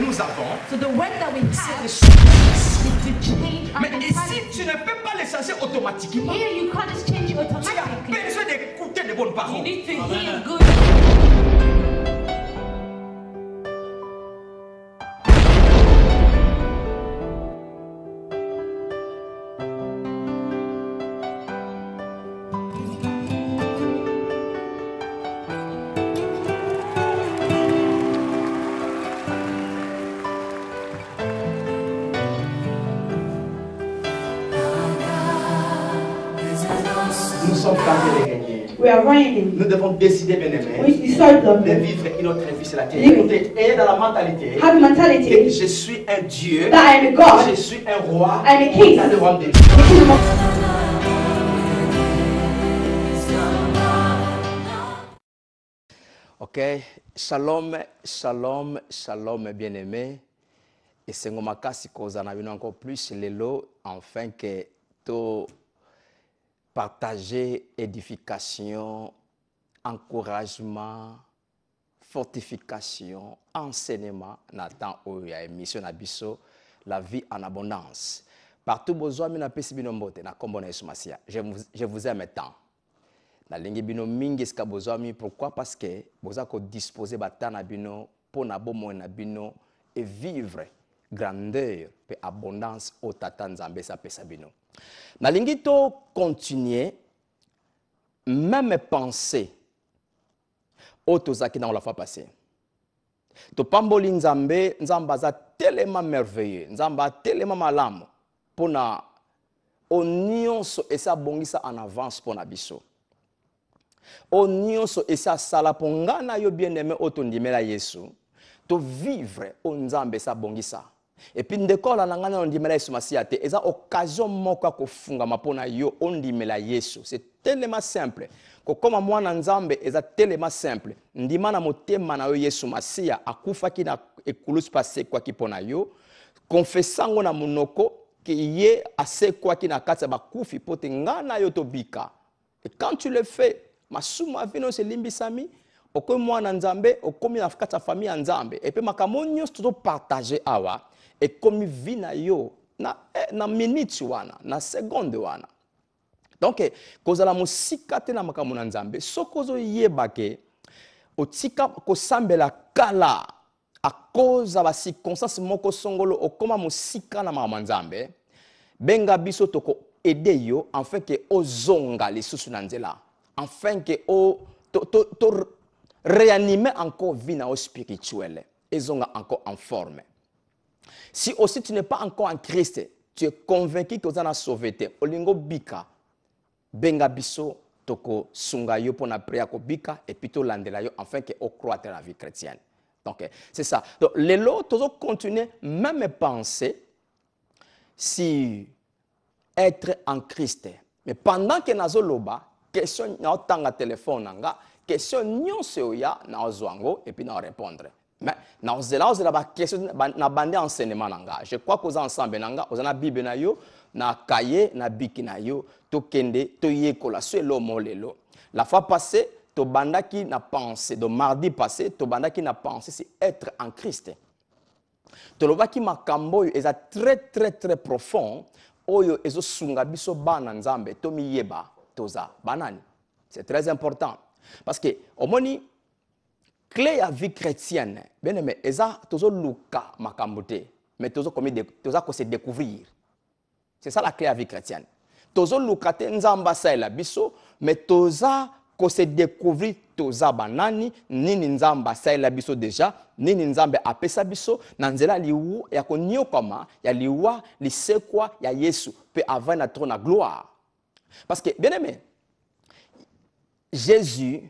nous avons, So the work that we c'est have de changer. is to change our Mais ici, mentality. tu ne peux pas les changer automatiquement. Here you can't just change it Tu as automatically. besoin d'écouter de bonnes You paroles. need to hear good. Nous sommes tentés de gagner. We are running. Nous devons décider, bien aimé, We decide de them. vivre une autre vie sur la terre. Oui. Écoutez, ayez dans la mentalité Have a que mentality je suis un Dieu, that I am a God. je suis un roi, I'm a king. dans le royaume de Dieu. The kingdom of Ok, shalom, shalom, shalom, bien-aimé. Et c'est un makasi koza na bino encore plus lelo, afin que to partager édification, encouragement, fortification, enseignement na temps où il y a émission na biso la vie en abondance. Partout besoin mina pesi bino mbote na kombo na Yesu Masia. Je vous aime tant. Na lingi bino mingi ska bozwami pourquoi parce que boza ko disposer batana bino pour na bomo na bino et vivre grandeur et abondance au tata nzambe sa pesa bino. Na lingi to continuer même penser au tozaki na la fois passée. To pamboli nzambe nzambaza tellement merveilleux, nzamba tellement malamu pour na onyonso esa bongisa en avance pour na biso. Onyonso esa sala ponga na yo bien-aimé otondimela Yesu to vivre o nzambe sa bongisa. Et puis ndekola na ngana ondimela Yesu Masia te eza occasion moko ko funga mapona yo ondimela Yesu. C'est tellement simple. Ko koma mwana nzambe eza tellement simple. Ndima na motema na yo Yesu Masia akufaki na ekulusu pase kwa kipona yo. Confessango na munoko ki ye ase kwa ki na kati bakufi pote ngana yo to bika. Et quand tu le fais masuma vino se limbisami okomi mwana nzambe okomi na kati famille nzambe et puis makambo nyonso to partager awa et komi vina yo na minute wana na seconde wana. Donc kozala musika te na makambo na nzambe sokozo yeba ke otika kosambela kala a cause ba circonstance moko songolo okoma musika na makambo nzambe benga biso toko aider yo afin que ozonga lisusu na nzela afin que to réanimer encore vie na spirituelle ezonga encore en forme. Si aussi tu n'es pas encore en Christ, tu es convaincu que tu as sauvé te olingo bika benga biso toko sunga yo pona prière ko bika et puis to landela yo afin que o croître la vie chrétienne. Donc c'est ça. Donc les lots toujours continuer même penser si être en Christ. Mais pendant que nazo loba question na otanga téléphone nanga question nyonso ya na ozwango et puis na répondre. Mais na ozela ba question na bande enseignement nanga. Je crois que vous ensemble nanga ozana bible na yo na cahier na biki na yo to kende to yekola selo molelo. La fois passée to bandaki na pensée de mardi passé to bandaki na pensée c'est être en Christ. To lobaki makambo yo eza très profond oyo ezo sunga biso bana nzambe to miyeba toza banani. C'est très important parce que omoni clé ya vie chrétienne bien aimé eza tozo luka makambo te mais tozo ko se découvrir. C'est ça la clé à vie chrétienne. Tozo lukate nzamba saela biso, mais toza ko se découvrir toza banani, nini nzamba saela biso déjà, nini nzambe apesa biso, nanzela liwu ya ko nyokoma, ya liwa, lisekwa, ya Yesu, pe avant na trône à gloire. Parce que, bien aimé, Jésus,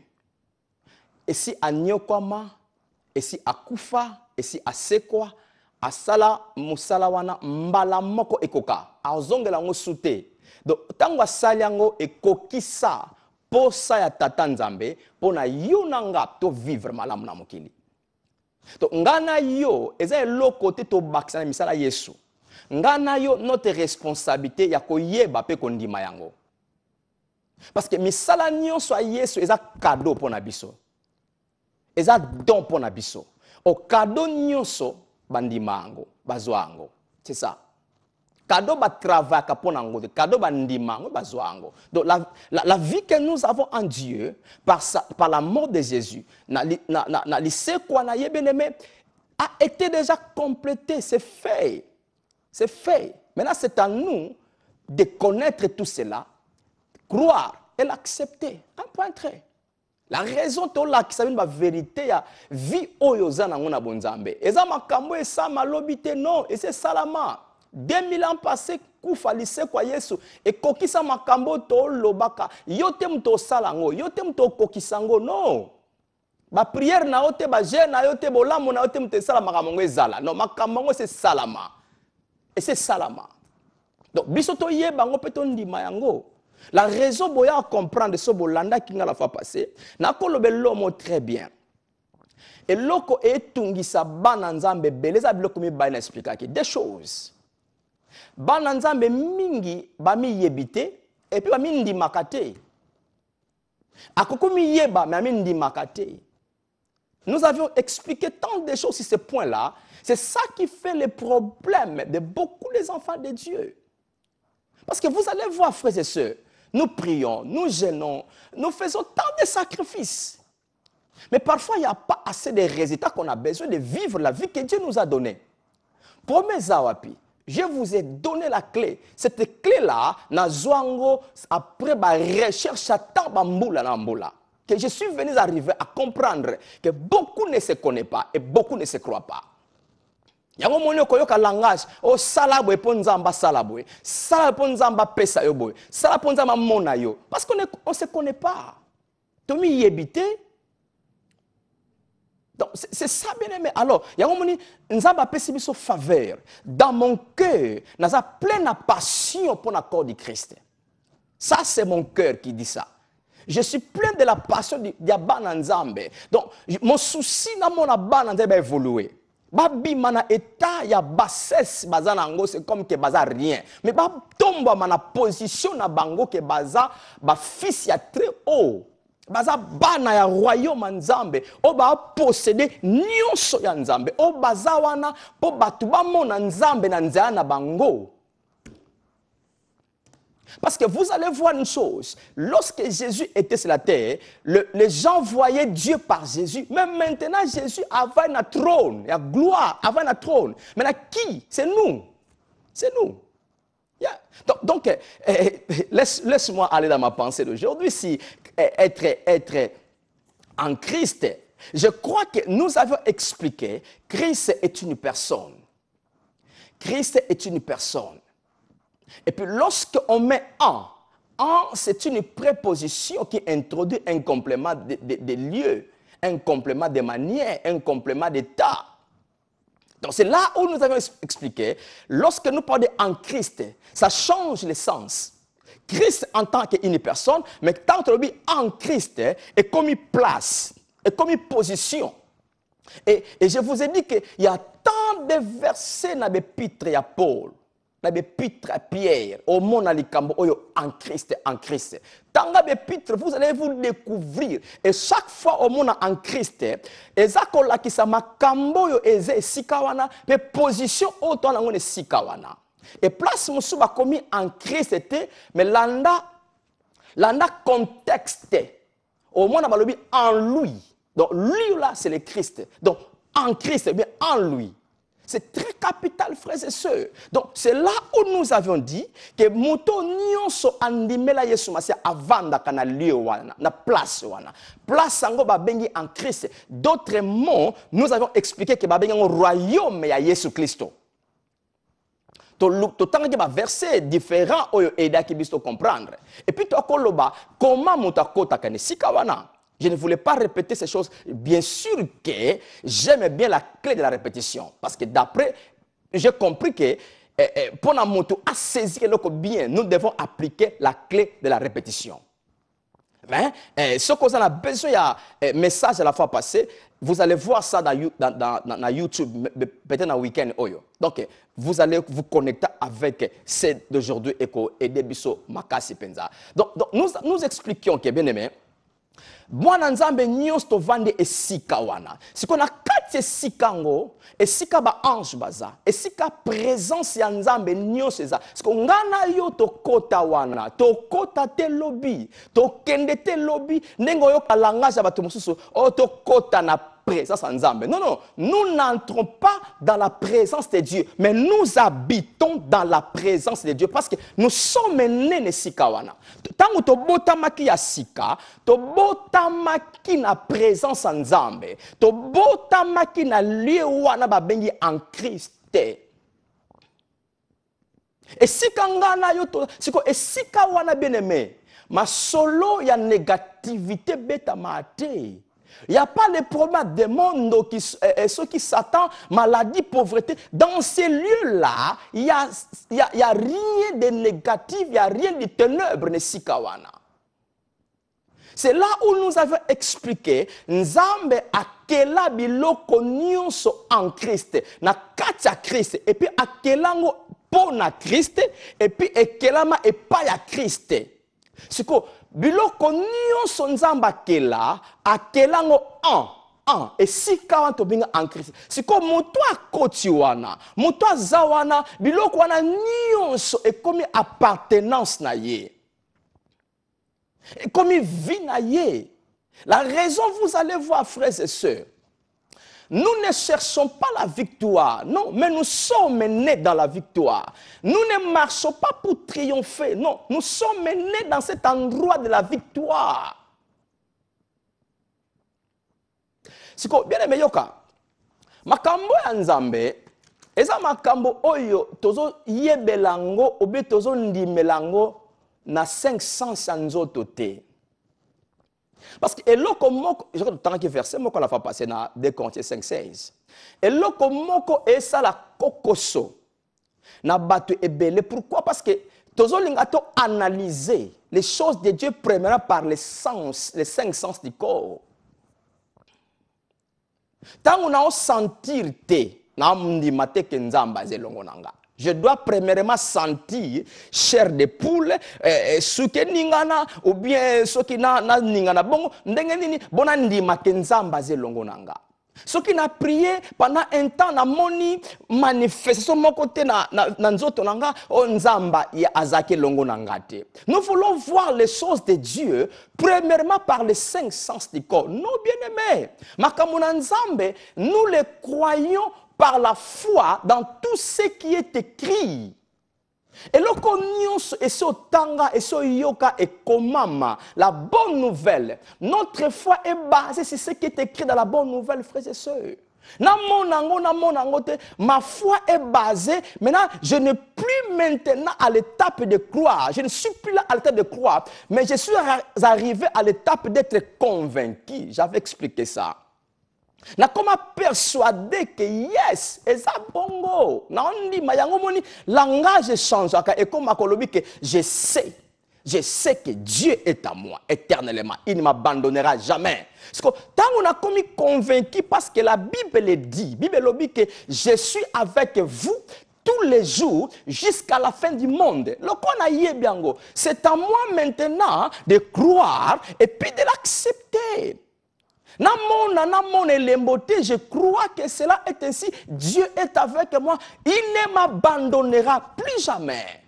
et si a nyokoma, et si a kufa, et si a sekwa, asala musala wana mbala moko ekoka azongela ngo sute donc tango asali yango ekokisa posa ya tata nzambe pona yo nanga to vivre malamu na mokili to ngana yo eza eloko te to bakisa na misala Yesu ngana yo notre responsabilité ya koyeba pe kondima yango parce que misala nyonso ya Yesu eza cadeau pona biso eza don pona biso o cadeau nyonso bandimango, bazwango. C'est ça. Cadeau ba travail kaponango, cadeau bandimango, bazwango. Donc la vie que nous avons en Dieu par la mort de Jésus, a été déjà complétée, c'est fait. C'est fait. Maintenant, c'est à nous de connaître tout cela, croire et l'accepter. Un point très. La raison pour laquelle la vérité la vie oyozana ngona bonzambe. Eza makambo esa malobite non, et c'est salama. 2000 ans passés kufa lise kwa Yesu et kokisa makambo to lobaka. Yote mto salango, yote mto kokisango non. Ba prière na yote ba jeûne na yote bolamo na yote mto sala makambo ezala. Non, makambo c'est salama. Et c'est salama. Donc bisoto yeba ngo peto ndima yango. La raison boya à comprendre ce bolanda qui n'a la fois passée, n'a pas l'homme très bien. Et loko est tungisa bananzambe beleza biloko mi ba expliquer des choses. Bananzambe mingi ba mi yebite et puis ba mi ndimakate. Akoko mi yeba mais mi ndimakate. Nous avions expliqué tant de choses sur ce point-là. C'est ça qui fait le problème de beaucoup des enfants de Dieu. Parce que vous allez voir, frères et sœurs, nous prions, nous gênons, nous faisons tant de sacrifices. Mais parfois, il n'y a pas assez de résultats qu'on a besoin de vivre la vie que Dieu nous a donnée. Promets Zawapi, je vous ai donné la clé. Cette clé-là, après ma recherche à tant de que je suis venu arriver à comprendre que beaucoup ne se connaissent pas et beaucoup ne se croient pas. Yango monyo koyoka langage o salabo eponzamba salabo sala ponzamba pesa yo boy sala ponzamba mona yo parce qu'on ne se connaît pas. Tomi yebite. Donc c'est ça bien aimé. Alors yango moni nzamba pesi biso faveur dans mon cœur naza pleine de passion pour l'accord du Christ. Ça c'est mon cœur qui dit ça. Je suis plein de la passion de Yabana Nzambe. Donc mon souci dans mon Nzambe va évoluer. Babi mana état ya bassesse bazanango c'est comme que baza rien mais ba tomba mana position na bango que baza ba fils ya très haut baza bana ya royaume Nzambe o ba posséder nyonso ya Nzambe o baza wana po batu ba mona Nzambe na nzela na bango. Parce que vous allez voir une chose, lorsque Jésus était sur la terre, les gens voyaient Dieu par Jésus. Mais maintenant, Jésus avait un trône, il y a gloire, avait un trône. Maintenant, qui? C'est nous. C'est nous. Yeah. Donc laisse-moi aller dans ma pensée d'aujourd'hui. Si être en Christ, je crois que nous avons expliqué, Christ est une personne. Christ est une personne. Et puis lorsqu'on met en, c'est une préposition qui introduit un complément de lieu, un complément de manière, un complément d'état. Donc c'est là où nous avons expliqué, lorsque nous parlons en Christ, ça change le sens. Christ en tant qu'une personne, mais tant que en Christ est comme une place, est comme une position. Et je vous ai dit qu'il y a tant de versets dans l'épître à Paul. L'épître à Pierre, au monde en Christ, en Christ. Dans l'épître, vous allez vous découvrir. Et chaque fois au monde en Christ, et ça qui sa makambo yo eze sikawana, mais position autant dans sikawana. Et place musuba commis en Christ était, mais landa contexte. Au monde en lui. Donc lui là c'est le Christ. Donc en Christ, bien en lui. C'est très capital, frères et sœurs. Donc, c'est là où nous avions dit que moto nyonso andimela Yesu Masia avanda kana lieu wana, na place wana. Place ango babengi en Christ. D'autres mots, nous avons expliqué que babengi en royaume ya Yesu Christo. Tout temps que verset différent oyo eda ki bisto comprendre. Et puis to koloba comment mutakota kane sikawana. Je ne voulais pas répéter ces choses. Bien sûr que j'aime bien la clé de la répétition. Parce que d'après, j'ai compris que pour la moto à saisir le bien, nous devons appliquer la clé de la répétition. Mais ce qu'on a besoin, il y a un message à la fois passé. Vous allez voir ça dans YouTube, peut-être dans le week-end. Donc, vous allez vous connecter avec celle d'aujourd'hui et des biso makasi penza. Donc nous expliquions que bien aimé. Mwana nzambe nyonso tovandi esika wana. Siko na kati esika ngo, esika ba ange baza, esika présence ya nzambe nyonso eza. Siko ngana yo tokota wana, tokota te lobi, tokende te lobi, nengo yo kalangage ya bato mosusu, o tokota na présence en Nzambe. Non, non, nous n'entrons pas dans la présence de Dieu, mais nous habitons dans la présence de Dieu parce que nous sommes nés na sika wana. Tango to botamaki ya sika, to botamaki na présence en Nzambe, to botamaki na lieu wana babengi en Christ. Et sika ngana yo to, siko esika wana bien-aimé, ma solo ya négativité beta mate. Il n'y a pas de problème de monde ceux qui s'attendent, maladie, pauvreté. Dans ces lieux-là, il n'y a rien de négatif, il n'y a rien de ténèbres. C'est là où nous avons expliqué, Nzambe akela biloko nyonso en Christ, na katia Christ, et puis akelango po na Christ, et puis ekelama epa ya Christ. C'est quoi? Biloko nyonso nzamba akelango en et si kawanto binga en Christ. C'est comme moto akoti wana, moto azawana, biloko wana nyonso et comme appartenance na ye. Et comme vie na ye. La raison, vous allez voir, frères et sœurs, nous ne cherchons pas la victoire, non, mais nous sommes nés dans la victoire. Nous ne marchons pas pour triompher, non, nous sommes nés dans cet endroit de la victoire. C'est quoi, bien aimé yoka, makambo ya Nzambe, eza makambo oyo tozo yebelango, obe tozo ndimelango na 500 ya nzoto te. Parce que eloko moko, je crois que verset moko la fa passer na 2 Corinthiens 5:16. Eloko moko esa la kokoso na bato ebele. Pourquoi? Parce que tozo linga to analyser les choses de Dieu premièrement par les sens, les 5 sens du corps. Tant on a sentir te na mndi mate ke nzamba zelongo nanga. Je dois premièrement sentir chair de poule, souke ningana, ou bien souke na ningana. Bon, ndenge nini, bona ndima kenzamba zelongo nanga. Ce qui n'a prié pendant un temps, na moni manifestation mon côté na nzoto nanga, o nzamba ya azake longo nangate. Nous voulons voir les choses de Dieu, premièrement par les 5 sens du corps. Nos bien-aimés, makamuna nzambe, nous les croyons par la foi dans tout ce qui est écrit. Et le nyonso et so tanga et so yoka et komama, la bonne nouvelle. Notre foi est basée sur ce qui est écrit dans la bonne nouvelle, frères et sœurs. Ma foi est basée. Maintenant, je ne suis plus maintenant à l'étape de croire. Je ne suis plus là à l'étape de croire, mais je suis arrivé à l'étape d'être convaincu. J'avais expliqué ça. Na koma persuadé que yes, eza bongo. Na ondi mayango moni langage change et comme akolobi que je sais que Dieu est à moi éternellement. Il ne m'abandonnera jamais. Parce que tant on a commis convaincu parce que la Bible le dit. Bible le dit que je suis avec vous tous les jours jusqu'à la fin du monde. Le qu'on a yé biango, c'est à moi maintenant de croire et puis de l'accepter. Je crois que cela est ainsi. Dieu est avec moi. Il ne m'abandonnera plus jamais.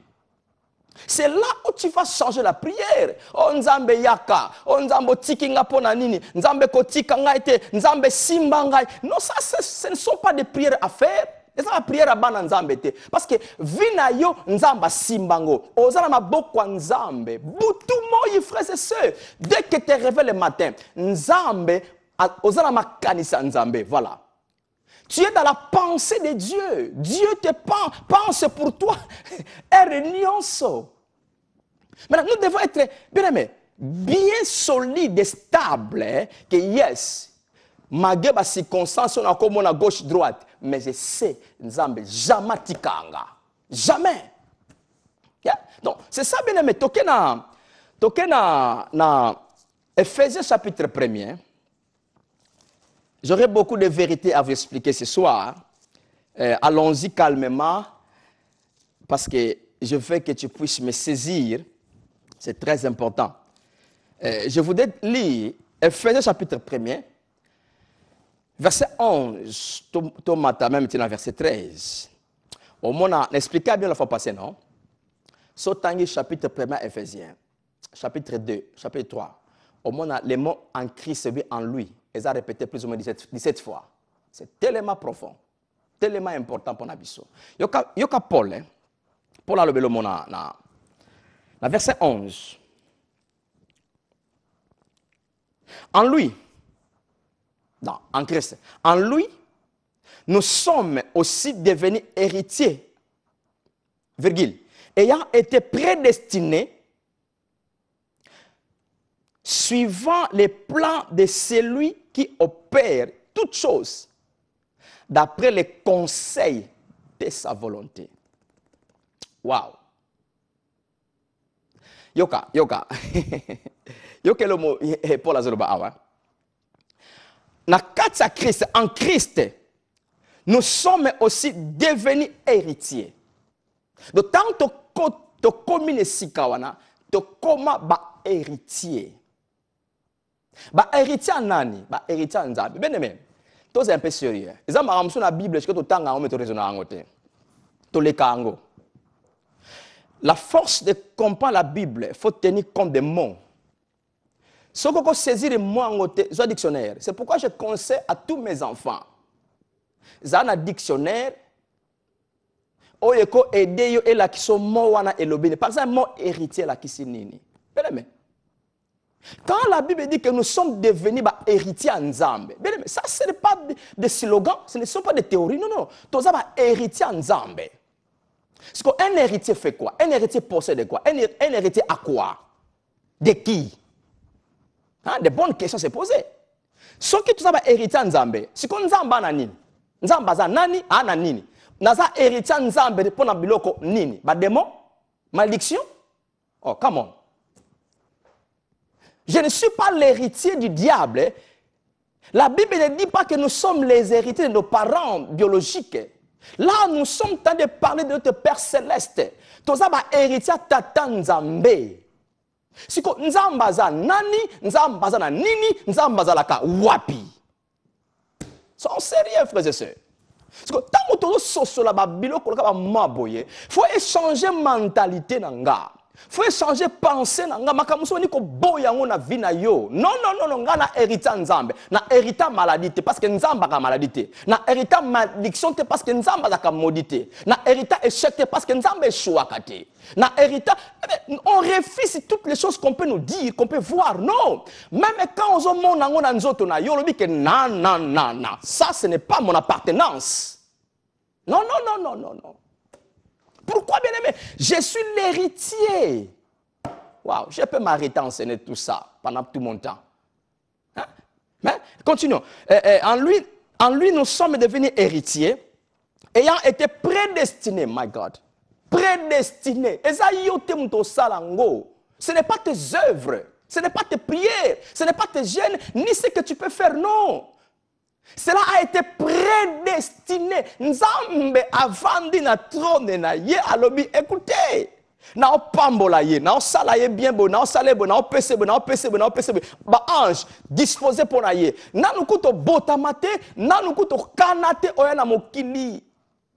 C'est là où tu vas changer la prière. Oh Nzambe yaka, oh Nzambe tikinga pona nini, Nzambe ko tikanga ete, Nzambe simba ngai. Non, ça ce ne sont pas des prières à faire. C'est la prière à bana Nzambe te. Parce que vina yo Nzamba simbango. Ozala maboko Nzambe. Boutou moi frères et sœurs. Dès que tu te réveilles le matin, Nzambe ozala makanisa Nzambe. Voilà. Tu es dans la pensée de Dieu. Dieu te pense pour toi. Maintenant, nous devons être bien solides et stables. Que yes, malgré les circonstances, on a comme on a gauche-droite. Mais je sais, Nzambe, jamais tikanga. Jamais. Yeah? Donc, c'est ça, bien aimé. Toké na Ephésiens chapitre 1er. J'aurai beaucoup de vérités à vous expliquer ce soir. Allons-y calmement, parce que je veux que tu puisses me saisir. C'est très important. Je voudrais lire Ephésiens chapitre 1er, verset 11, Tomata même dans verset 13. Au moins, on expliqué bien la fois passée, non? Sotangi chapitre 1er Ephésiens, chapitre 2, chapitre 3. Au moins, les mots en Christ, en lui, ils ont répété plus ou moins 17 fois. C'est tellement profond, tellement important pour Nabiso. Yoka Paul, hein? Paul a le mot dans verset 11. En lui, non, en Christ, en lui, nous sommes aussi devenus héritiers, virgule, ayant été prédestinés suivant les plans de celui qui opère toutes choses d'après les conseils de sa volonté. Wow. Yoka. Yoka le mot Paul Azoloba awa. Na katsa Christ, en Christ, nous sommes aussi devenus héritiers. D'autant que commune sikawana, to koma ba héritier. Ba héritier nani, ba héritier nzabe. Bien aimé. Tous un peu sérieux. Les hommes ramsou la Bible, est-ce que tu tanga on met raisonner en côté. To le kango. La force de comprendre la Bible, il faut tenir compte des mots. Ce que vous saisir les mots en côté, c'est un dictionnaire. C'est pourquoi je conseille à tous mes enfants. Ils ont un dictionnaire. Oyeko aider yo et la qui sont mots wana elobine. Par exemple, mot héritier la qui sinini. Bien aimé. Quand la Bible dit que nous sommes devenus héritiers en Zambé, ça ce n'est pas des slogans, ce ne sont pas des théories, non. Tous les héritiers en Zambé. Parce qu'un héritier fait quoi? Un héritier possède quoi? Un héritier a quoi? De qui? Hein? De bonnes questions se poser. Ce qui tout ça héritier en Zambé, c'est qu'on Zamba nani? Zamba za nani? Ana nini? Naza héritier en Zambé pour na biloko nini? Ba démon? Malédiction? Oh, come on. Je ne suis pas l'héritier du diable. La Bible ne dit pas que nous sommes les héritiers de nos parents biologiques. Là, nous sommes en train de parler de notre Père Céleste. Tout ça, héritier Tata Nzambe. Si ko Nzamba za nani, Nzamba za na nini, Nzamba za la ka wapi. C'est sérieux, frères et sœurs. Parce que tant que tu soso la babilo ko ka maboye, faut échanger mentalité nanga. Faut échanger pensée nanga makamuso ni ko boya ngo na vie na yo. Non, nga na hérita nzambe, na hérita maladie parce que nzamba ka maladie. Na hérita malédiction parce que nzamba ka maudité. Na hérita échec parce que nzamba échoua kate. Na hérita on refuse toutes les choses qu'on peut nous dire, qu'on peut voir. Non. Même quand on monte nango na nzoto na yo, on dit que non. Ça ce n'est pas mon appartenance. Non. Pourquoi, bien aimé? Je suis l'héritier. Waouh, je peux m'arrêter à enseigner tout ça pendant tout mon temps. Hein? Mais continuons. En lui, nous sommes devenus héritiers, ayant été prédestinés, my God. Prédestinés. Et ça, ce n'est pas tes œuvres, ce n'est pas tes prières, ce n'est pas tes gènes, ni ce que tu peux faire, non. Cela a été prédestiné. Nzambe avandi na trône na ye alobi écoutez. Na pambola ye, na sala ye bien bon, na sala bon, na pese bon. Ba ange disposé pour na ye. Na nukuto botamate, na nukuto kanate oya na mokili.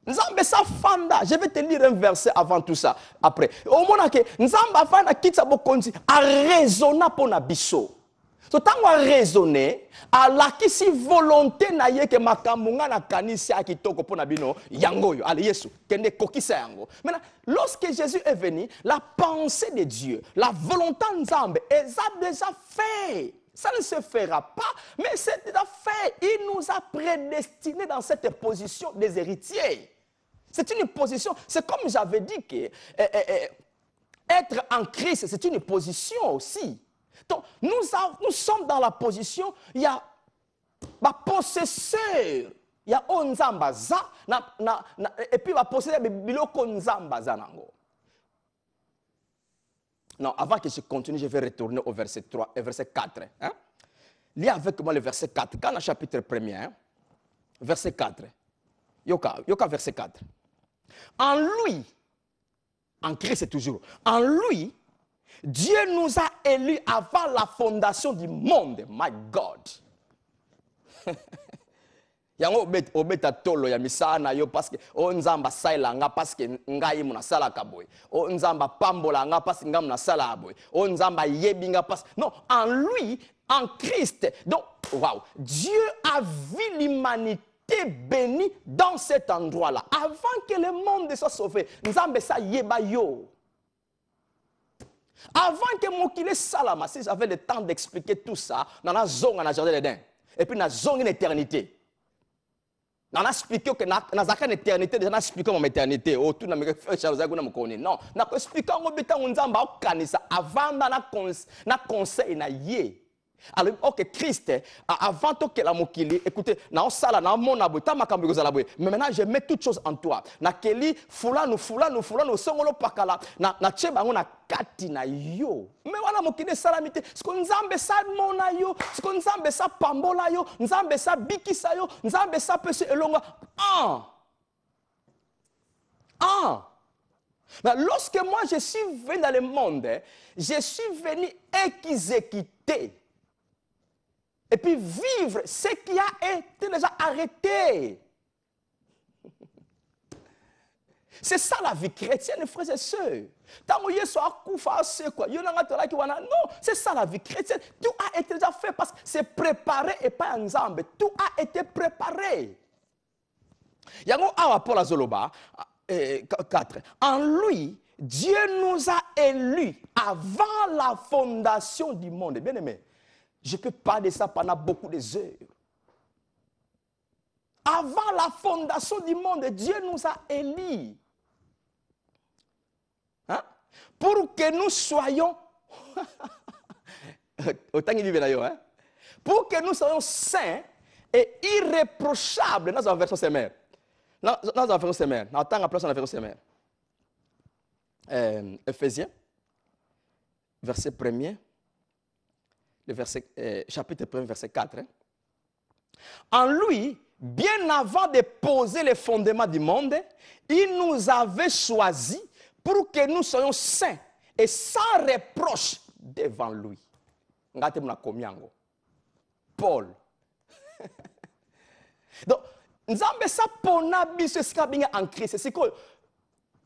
Nzambe sa fanda. Je vais te lire un verset avant tout ça. Après. Au moment que Nzambe avanda kitsa bokonzi a raisonna pour na biso. So tango a raisonné, a la qui si volonté na ye ke makamunga na kanisi a kitoko pona bino yangoyo. Allez Yesu, kende kokisa yango. Maintenant, lorsque Jésus est venu, la pensée de Dieu, la volonté nzambe, elle a déjà fait. Ça ne se fera pas, mais c'est déjà fait. Il nous a prédestinés dans cette position des héritiers. C'est une position, c'est comme j'avais dit que être en Christ, c'est une position aussi. Donc, nous sommes dans la position, il y a ma possesseur, il y a Onzambaza, et puis ma possesseur, biloko Nzambaza nango. Non, avant que je continue, je vais retourner au verset 3 et verset 4. Hein? Lis avec moi le verset 4. Quand le chapitre 1er, hein? Verset 4. Yoka verset 4. En lui, en Christ toujours, en lui, Dieu nous a élus avant la fondation du monde. My God. Yango obeta tolo ya misana yo parce que o nzamba saila nga parce que ngai muna sala kaboy. O nzamba pambola nga parce que nga muna sala aboy. O nzamba yebinga parce non, en lui, en Christ. Donc, waouh, Dieu a vu l'humanité bénie dans cet endroit-là avant que le monde soit sauvé. Nzambe sa yeba yo. Avant que Mokile Salama, si j'avais le temps d'expliquer tout ça, dans la zone en jardin d'Éden, et puis dans la zone en éternité. On a expliqué que dans une éternité, déjà on a expliqué mon éternité. Oh, tout n'a pas fait chose à nous connaître. Non, on a expliqué qu'on bêta on zamba au kanisa avant na conseil na yé. Alors, ok, Christ, avant que la mokili, écoutez, na sala na mon abo, ta makambi kozala boye. Mais maintenant, je mets toutes choses en toi. Na keli fulano songolo pakala na cheba ngona kati na yo. Mais voilà mokili salamité. Ce qu'on nzambe sa mona yo, ce qu'on nzambe sa pambola yo, nzambe sa bikisa yo, nzambe sa pese elonga. Mais lorsque moi je suis venu dans le monde, je suis venu exécuter. Et puis vivre ce qui a été déjà arrêté. C'est ça la vie chrétienne, frères et sœurs. Non, c'est ça la vie chrétienne. Tout a été déjà fait parce que c'est préparé et pas ensemble. Tout a été préparé. Yango awa Paul Azoloba 4. En lui, Dieu nous a élus avant la fondation du monde. Bien aimé. Je peux parler de ça pendant beaucoup de heures. Avant la fondation du monde, Dieu nous a élus. Hein? Pour que nous soyons... pour que nous soyons saints et irréprochables. Dans la version sémère. Dans la version sémère. Dans la version sémère. Éphésiens, verset 1er. Le verset, chapitre 1, verset 4. Hein. En lui, bien avant de poser les fondements du monde, il nous avait choisis pour que nous soyons saints et sans reproche devant lui. Paul. Donc, nous avons ça pour nous en Christ. C'est que,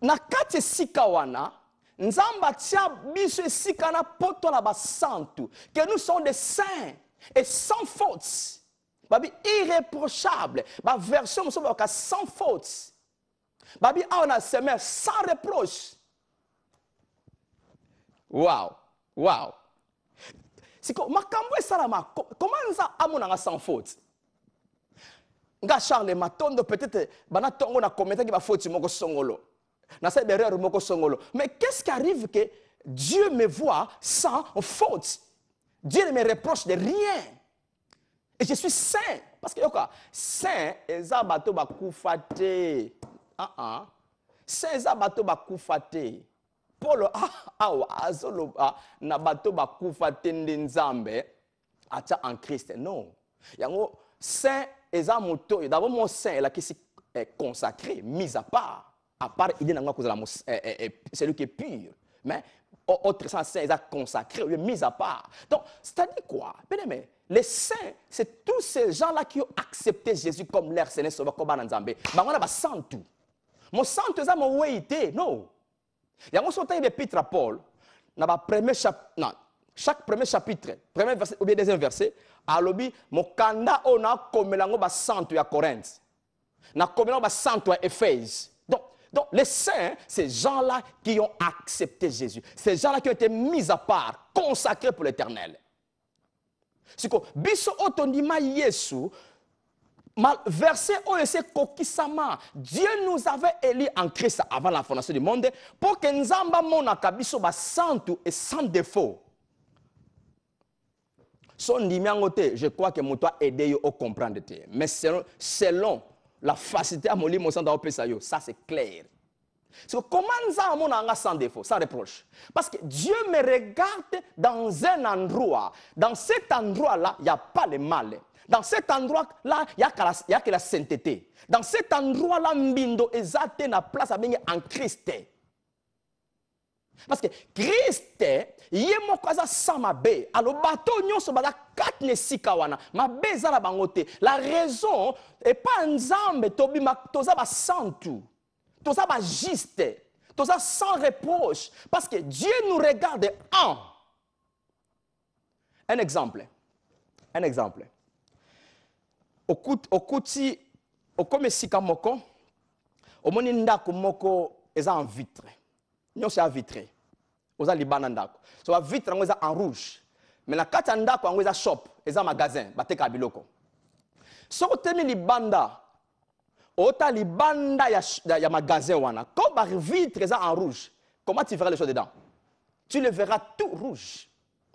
na kati sikawana, Nzamba tia biso sikana poto la basantu que nous sommes des saints et sans faute. Babi irréprochable. Ba version nous sommes sans faute. Babi on a semé sans reproche. Wow. Wow. C'est comme makambo salama comment nous amona sans faute. Nga Charles Matondo peut-être bana tongo na commenter ki ba faute moko songolo. Mais qu'est-ce qui arrive que Dieu me voit sans faute? Dieu ne me reproche de rien. Et je suis saint. Parce que, saint, eza bato bakufate. Saint, eza bato bakufate. Paul, azoloba, na bato bakufate ndenzambe, acha en Christ. Non. Yango, saint, eza moto. D'abord, mon saint, là, qui est consacré, mis à part. À part, il est celui qui est pur. Mais autre sens, il est consacré, il est mis à part. Donc, c'est-à-dire quoi? Bien aimé, les saints, c'est tous ces gens-là qui ont accepté Jésus comme leur Seigneur Sauveur, comme Bananzambé. Mais on a sans tout. Mon sang, c'est mon wéité. Non. Il y a un sorte d'épître à Paul, chaque premier chapitre, premier verset ou bien deuxième verset, à l'obi, mon kanda, on a comme l'ango bas santo à Corinthe. Na comme l'ango bas santo à Éphèse. Donc, les saints, ces gens-là qui ont accepté Jésus, ces gens-là qui ont été mis à part, consacrés pour l'éternel. C'est que, biso otondima Yesu, verset OEC Kokisama, Dieu nous avait élus en Christ avant la fondation du monde pour que Nzamba monaka biso ba santu et sans défaut. Son dimiangote, je crois que moi aidé à comprendre. Mais selon la facilité à mon lit, ça c'est clair. C'est comment ça on sans défaut, sans reproche. Parce que Dieu me regarde dans un endroit. Dans cet endroit-là, il n'y a pas le mal. Dans cet endroit-là, il n'y a que la sainteté. Dans cet endroit-là, Mbindo ezate na place en Christ. Parce que Christ, il est sans ma bé. Alors, bateau, nous sommes là, 4 nesikawana. Ma bé, ça la bangote. La raison, et pas un zambe, tobi, ma, toza ba sans tout. Toza ba juste. Toza sans reproche. Parce que Dieu nous regarde en. Un exemple. Un exemple. Au kuti, au comme sika moko, au moni ndako moko, eza en vitre. Nous sommes vitré. Nous sommes libana ndako. So la vitre ngo eza en rouge. Mais la kata ndako ngo eza shop, eza magasin, bateka biloko. So temi libanda, ota libanda ya magasin wana. Quand ba vitre eza en rouge, comment tu verras les choses dedans? Tu le verras tout rouge.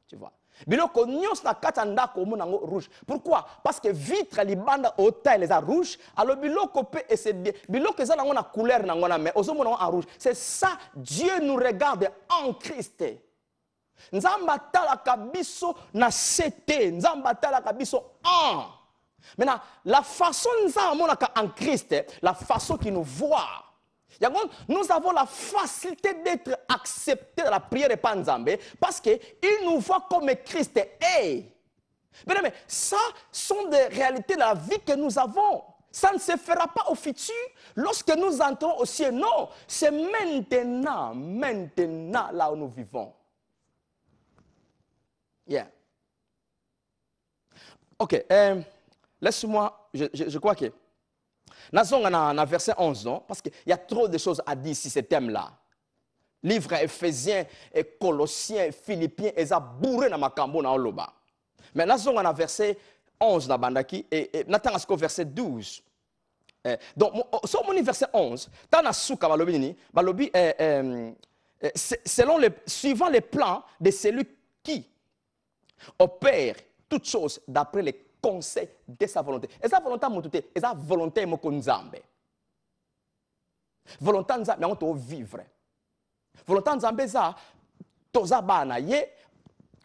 Tu vois. Biloko nyos na kata ndako omonango rouge. Pourquoi? Parce que vitre libanda ota les a rouge, alors biloko pe et c'est biloko eza nango na couleur nango na mais ozomonango en rouge. C'est ça Dieu nous regarde en Christ. Nzamba tala kabiso na sete, nzamba tala kabiso en. Maintenant, la façon nzamba en Christ, la façon qu'il nous voit. Nous avons la facilité d'être acceptés dans la prière de Panzambé parce qu'il nous voit comme Christ est. Mais ça sont des réalités de la vie que nous avons. Ça ne se fera pas au futur lorsque nous entrons au ciel. Non, c'est maintenant, maintenant là où nous vivons. Yeah. Ok, laisse-moi, je crois que... Nous dans verset 11, non? Parce qu'il y a trop de choses à dire ici, ce thème-là. Livre Éphésiens, et Colossiens, Philippiens, ils ont bourré dans ma cambo dans l'oba. Mais nous sommes dans verset 11, dans Bandaki, et nous avons au verset 12. Donc, sur mon verset 11, dans la souka, suivant les plans de celui qui opère toutes choses d'après les conseil de sa volonté. Et sa volonté moutouté, et sa volonté moko nzambe. Volonté nzambe, mais on doit vivre. Volonté nzambe za toza bana ye,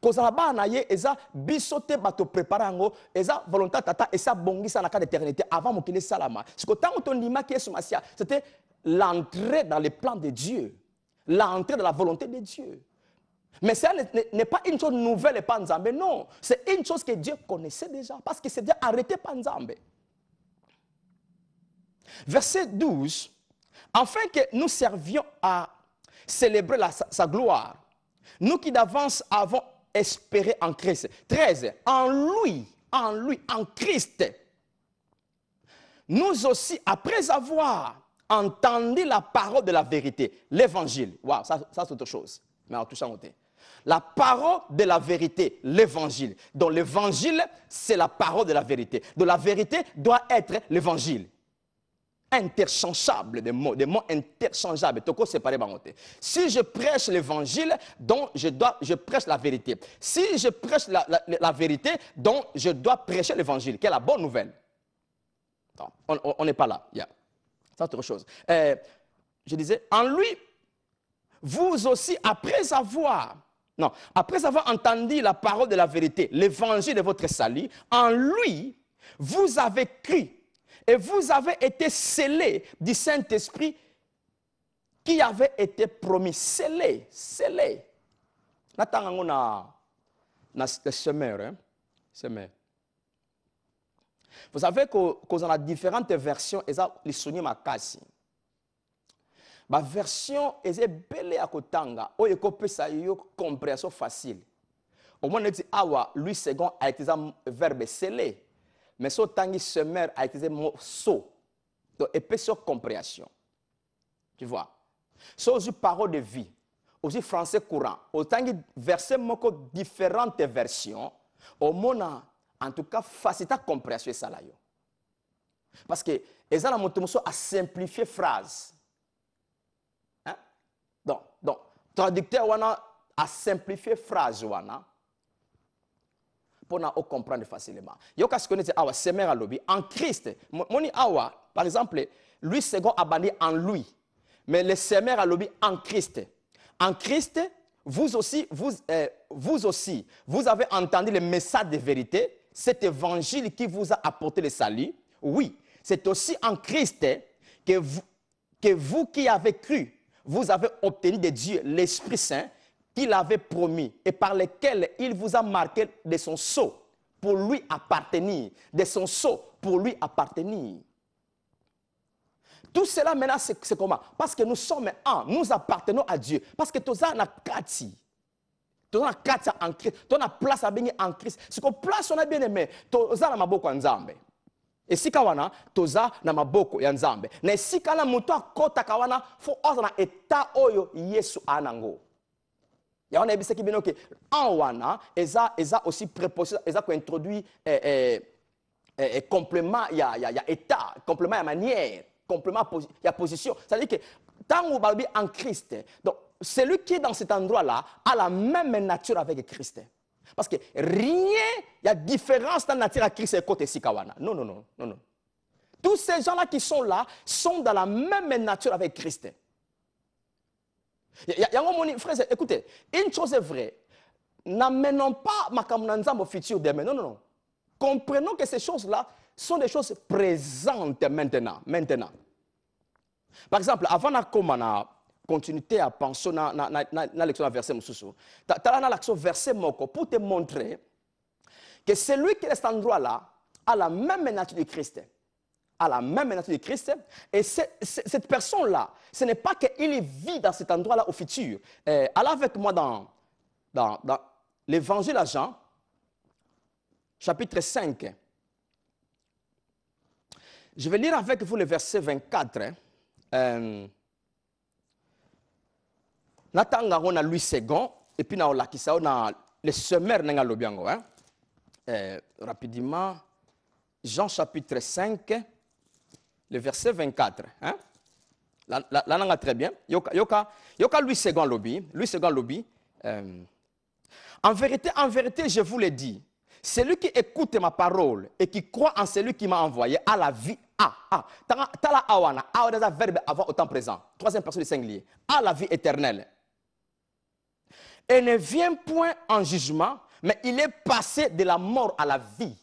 kozala bana ye, eza bisote bato préparango, eza volonté tata, et sa bongisa na ka d'éternité avant mokile salama. Ce que tant on lima qui est sous Massia, c'était l'entrée dans les plans de Dieu, l'entrée dans la volonté de Dieu. Mais ça n'est pas une chose nouvelle et pas Nzambe, non. C'est une chose que Dieu connaissait déjà, parce que c'est déjà arrêté par Nzambe. Verset 12. Afin que nous servions à célébrer sa gloire, nous qui d'avance avons espéré en Christ. 13. En lui, en Christ, nous aussi, après avoir entendu la parole de la vérité, l'évangile. Waouh, ça c'est autre chose. Mais en touchant au thé. La parole de la vérité, l'évangile. Donc l'évangile, c'est la parole de la vérité. Donc la vérité doit être l'évangile. Interchangeable, des mots interchangeables. Toko séparé bangoté. Si je prêche l'évangile, donc je prêche la vérité. Si je prêche la vérité, donc je dois prêcher l'évangile, qui est la bonne nouvelle. Non, on n'est pas là. Yeah. C'est autre chose. Je disais, en lui, vous aussi, après avoir entendu la parole de la vérité, l'évangile de votre salut, en lui, vous avez cru et vous avez été scellés du Saint-Esprit qui avait été promis. Scellés. Natanga na semeur, hein? Semeur. Vous savez qu'on a différentes versions et ça les sonniers makasi. Ma version est belle à kotanga, o ekope sa yo compréhension facile. Au moins dit awa lui second a utilisé verbe sceller, mais so tangi semer a utilisé mot so. Donc épaisseur compréhension. Tu vois. So aussi parole de vie, aussi français courant, au tangi verset moko différentes versions, au mona en tout cas facilite compréhension ça là yo. Parce que ezala motomoso a simplifier phrase. Donc, traducteur wana a simplifié phrase wana pour nous comprendre facilement. Yo kas connaître awa semer à lobby en Christ. Moni awa par exemple lui second abandonné en lui. Mais le semer à lobby en Christ. En Christ, vous aussi vous avez entendu le message de vérité, cet évangile qui vous a apporté le salut. Oui, c'est aussi en Christ que vous qui avez cru. vous avez obtenu de Dieu l'Esprit Saint qu'il avait promis et par lequel il vous a marqué de son sceau pour lui appartenir. De son sceau pour lui appartenir. Tout cela maintenant, c'est comment? Parce que nous sommes un, nous appartenons à Dieu. Parce que tout ça, on a kati. Tout ça, on a kati en Christ. Tout ça, on a place à bénir en Christ. Ce qu'on place, on a bien aimé. Tout ça, on a maboko en Nzambe. Et si kawana, tout ça, on a maboko en Nzambe. Mais si kana muto akota kawana, faut osa na état oyo Yesu anango. Ya on a ebise ki bino ke en wana, eza aussi préposition, eza ko introduit complément, il y a état, complément, il y a manière. Complément, il y a position. C'est-à-dire que tant que vous en Christ, donc celui qui est dans cet endroit-là a la même nature avec Christ. Parce que rien, il y a différence dans la nature à Christ et côté Sikawana. Non, non, non, non, non. Tous ces gens-là qui sont là sont dans la même nature avec Christ. Frère, écoutez, une chose est vraie. N'amenons pas ma kamunanzam au futur demain. Non, non, non. Comprenons que ces choses-là sont des choses présentes maintenant. Par exemple, avant de continuer à penser dans la leçon verset Moussoussou, tu as la leçon verset Moko pour te montrer que celui qui est à cet endroit-là a la même nature de Christ. A la même nature de Christ. Et cette personne-là, ce n'est pas qu'il vit dans cet endroit-là au futur. Allez avec moi dans l'évangile à Jean, chapitre 5. Je vais lire avec vous le verset 24. Natanga on a Louis II et puis on a le sommaire n'a lobiango. Rapidement, Jean chapitre 5, le verset 24. Là, on a très bien. Yoka Louis II lobby. Louis II lobby. En vérité, je vous le dis. Celui qui écoute ma parole et qui croit en celui qui m'a envoyé a la vie. Tala awana. Awana est un verbe avant au temps présent. Troisième personne du singulier. A la vie éternelle. Et ne vient point en jugement, mais il est passé de la mort à la vie.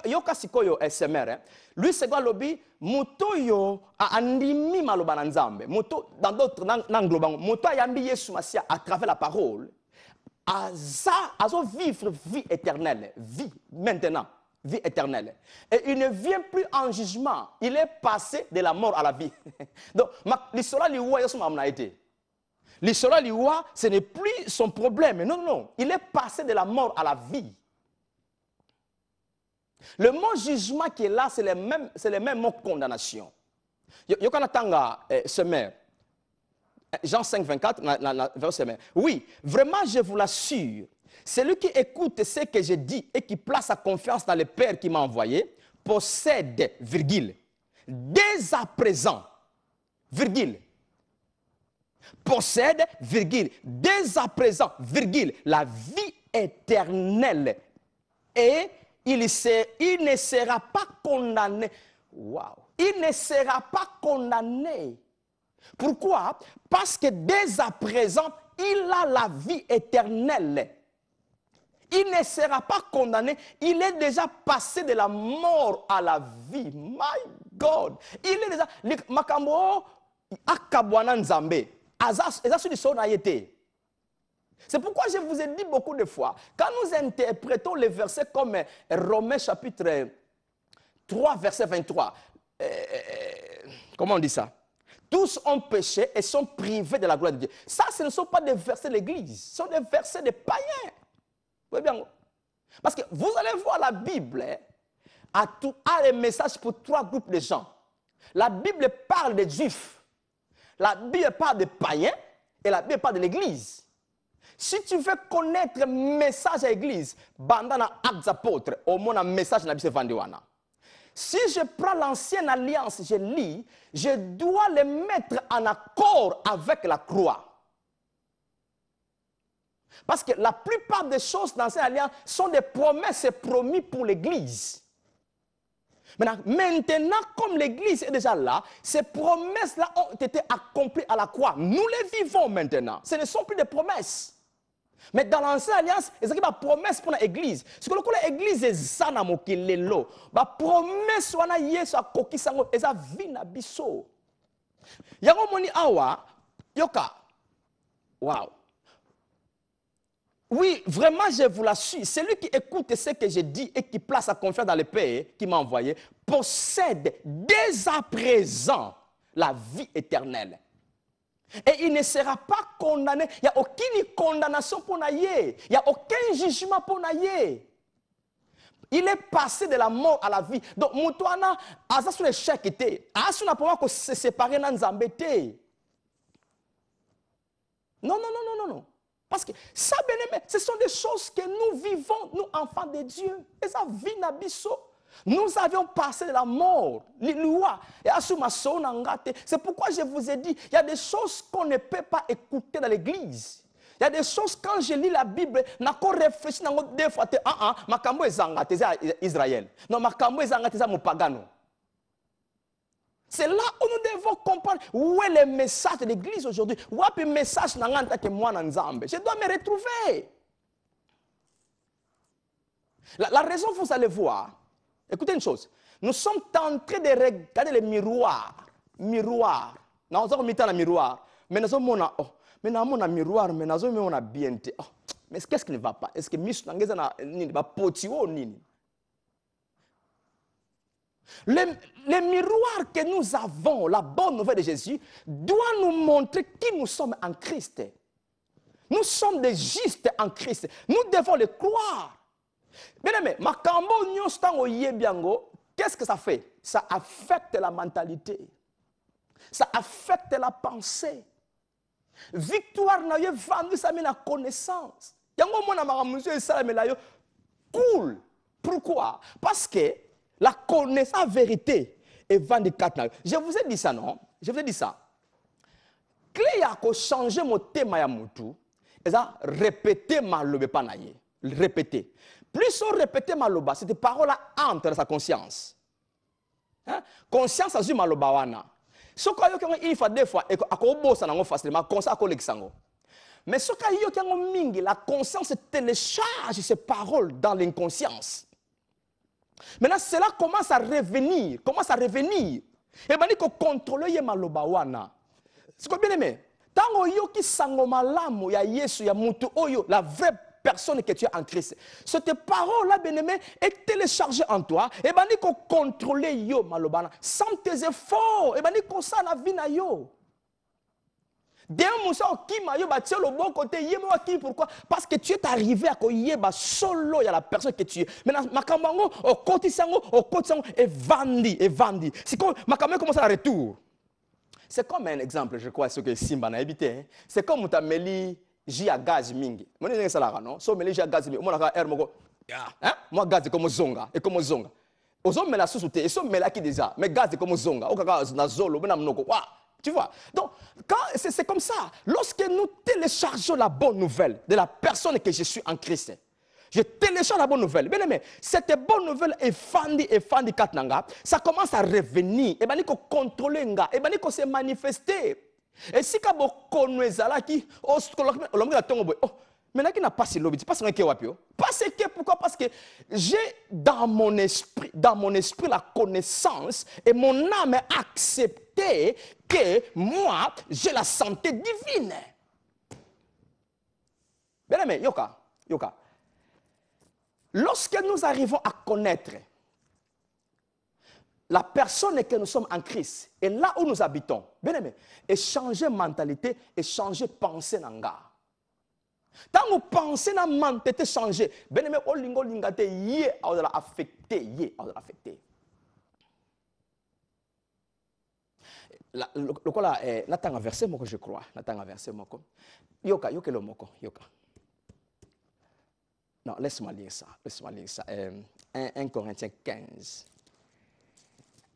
Yoka sikoyo SMR. Lui c'est quoi lobby? Moto yo a andimi maloba na nzambe. Moto dans d'autres n'englobango. Moto ayambi Yesu Masia à travers la parole. Azo vivre vie éternelle, vie maintenant, vie éternelle. Et il ne vient plus en jugement, il est passé de la mort à la vie. Donc, l'histoire liwa a été. L'histoire liwa, ce n'est plus son problème. Non, non, il est passé de la mort à la vie. Le mot jugement qui est là, c'est le même mot condamnation. Yokanatanga Semer. Jean 5, 24, verset. Oui, vraiment, je vous l'assure, celui qui écoute ce que je dis et qui place sa confiance dans le Père qui m'a envoyé, possède, virgule, dès à présent, virgule, possède, virgule, dès à présent, virgule, la vie éternelle. Et il ne sera pas condamné. Wow. Il ne sera pas condamné. Pourquoi? Parce que dès à présent, il a la vie éternelle. Il ne sera pas condamné. Il est déjà passé de la mort à la vie. My God. Il est déjà... Makambo akabwana nzambe. C'est pourquoi je vous ai dit beaucoup de fois, quand nous interprétons les versets comme Romains chapitre 3, verset 23, comment on dit ça? Tous ont péché et sont privés de la gloire de Dieu. Ça, ce ne sont pas des versets de l'Église, ce sont des versets des païens. Vous voyez bien? Parce que vous allez voir la Bible a les messages pour trois groupes de gens. La Bible parle des Juifs, la Bible parle des païens et la Bible parle de l'Église. Si tu veux connaître le message à l'Église, bandana actes apôtres, au moins un message na bise vandiwana. Si je prends l'ancienne alliance, je lis, je dois le mettre en accord avec la croix. Parce que la plupart des choses dans cette alliance sont des promesses promises pour l'Église. Maintenant, comme l'Église est déjà là, ces promesses-là ont été accomplies à la croix. Nous les vivons maintenant. Ce ne sont plus des promesses. Mais dans l'ancienne alliance, il y a des promesses pour l'Église. Ce que l'Église est sana mokilelo. La promesse wana Yesu a kokisango eza vina biso. Yango moni awa Yoka. Waouh. Oui, vraiment, je vous l'assure. Celui qui écoute ce que je dis et qui place sa confiance dans le Père qui m'a envoyé possède dès à présent la vie éternelle. Et il ne sera pas condamné. Il n'y a aucune condamnation pour Naye. Il n'y a aucun jugement pour Naye. Il est passé de la mort à la vie. Donc, Moutouana, Asa sur l'échec était. Asa n'a pas se séparer dans Zambété. Non, non, non, non, non, non. Parce que ça, bien-aimé, ce sont des choses que nous vivons, nous, enfants de Dieu. Et ça vit Nabiso. Nous avions passé de la mort, c'est pourquoi je vous ai dit, il y a des choses qu'on ne peut pas écouter dans l'église. Il y a des choses, quand je lis la Bible, je réfléchis deux fois, makambo ezangate Israël. Non, makambo ezangate za mopagano. C'est là où nous devons comprendre où est le message de l'église aujourd'hui. Où est le message que moi Nzambe. Je dois me retrouver. La raison, vous allez voir. Écoutez une chose, nous sommes en train de regarder les miroirs. Miroir. Nous avons mis dans le miroir. Mais nous avons un miroir, mais nous avons un bien. Mais qu'est-ce qui ne va pas? Est-ce que les miroirs que nous avons, la bonne nouvelle de Jésus, doit nous montrer qui nous sommes en Christ. Nous sommes des justes en Christ. Nous devons le croire. Bien aimé, makambo nyostango yebiango, qu'est-ce que ça fait? Ça affecte la mentalité. Ça affecte la pensée. Victoire na ye vendu ça met la connaissance. Yango mona maramuso et ça mais là yo cool. Pourquoi? Parce que la connaissance, la vérité est vendue quatre. Je vous ai dit ça non? Je vous ai dit ça. Clé ya ko changer mon thème ya mutu, et ça répéter malobe panaye. Répéter. Plus on répétait maloba, cette parole-là entre dans sa conscience. Hein? Conscience a eu maloba wana. Ce qu'il faut deux fois, et ça n'a pas facilement, comme ça, mais ce qu'il y a mingi, la conscience télécharge ces paroles dans l'inconscience. Maintenant, cela commence à revenir, Et bien, il faut contrôler maloba wana. C'est quoi bien aimé? Tant que sango malamu ya Yesu ya mutu oyo, la vraie personne que tu es en Christ. Cette parole-là, bien-aimé, est téléchargée en toi. Et bien, il faut contrôler yo malobana sans tes efforts. Et bien, il faut ça la vie na yo. D'un moussa qui m'a yo bâti le bon côté yema qui pourquoi? Parce que tu es arrivé à koyeba solo il y a la personne que tu es. Maintenant makambango au côté sango et vandi. C'est comme makambango commence à retour. C'est comme un exemple, je crois, ce que Simba n'a évité. C'est comme Moutameli j'ai à gaz mingi. Moi je ça là non. So meli j'ai à gaz mingi. Moi na air moko. Hein? Moi gaz comme zonga et comme zonga. Ozo me la sous-souté et so me la qui déjà. Mais gaz comme zonga. O kaka na zolo bena mnoko. Wa. Tu vois? Donc quand c'est comme ça, lorsque nous téléchargeons la bonne nouvelle de la personne que je suis en Christ. Je télécharge la bonne nouvelle. Bien aimé, cette bonne nouvelle est fandi katnanga, ça commence à revenir. Et ben il faut contrôler nga, et ben il faut se manifester. Et si kabo konwezala ki oh mais là qui n'a pas si lobby pas ce que wapio parce que pourquoi parce que j'ai dans mon esprit la connaissance et mon âme a accepté que moi j'ai la santé divine. Bien aimé, yoka lorsque nous arrivons à connaître la personne que nous sommes en Christ, et là où nous habitons, bien aimé, et changer mentalité, et changer pensée nanga. Tant que vous pensez na mentalité changer, bien aimé, au lingo lingate yé a de la affecté, Le quoi là, n'attends un verset moko je crois, n'attends un verset moko. Yoka le moko, yoka. Non, laisse-moi lire ça. 1 Corinthiens 15.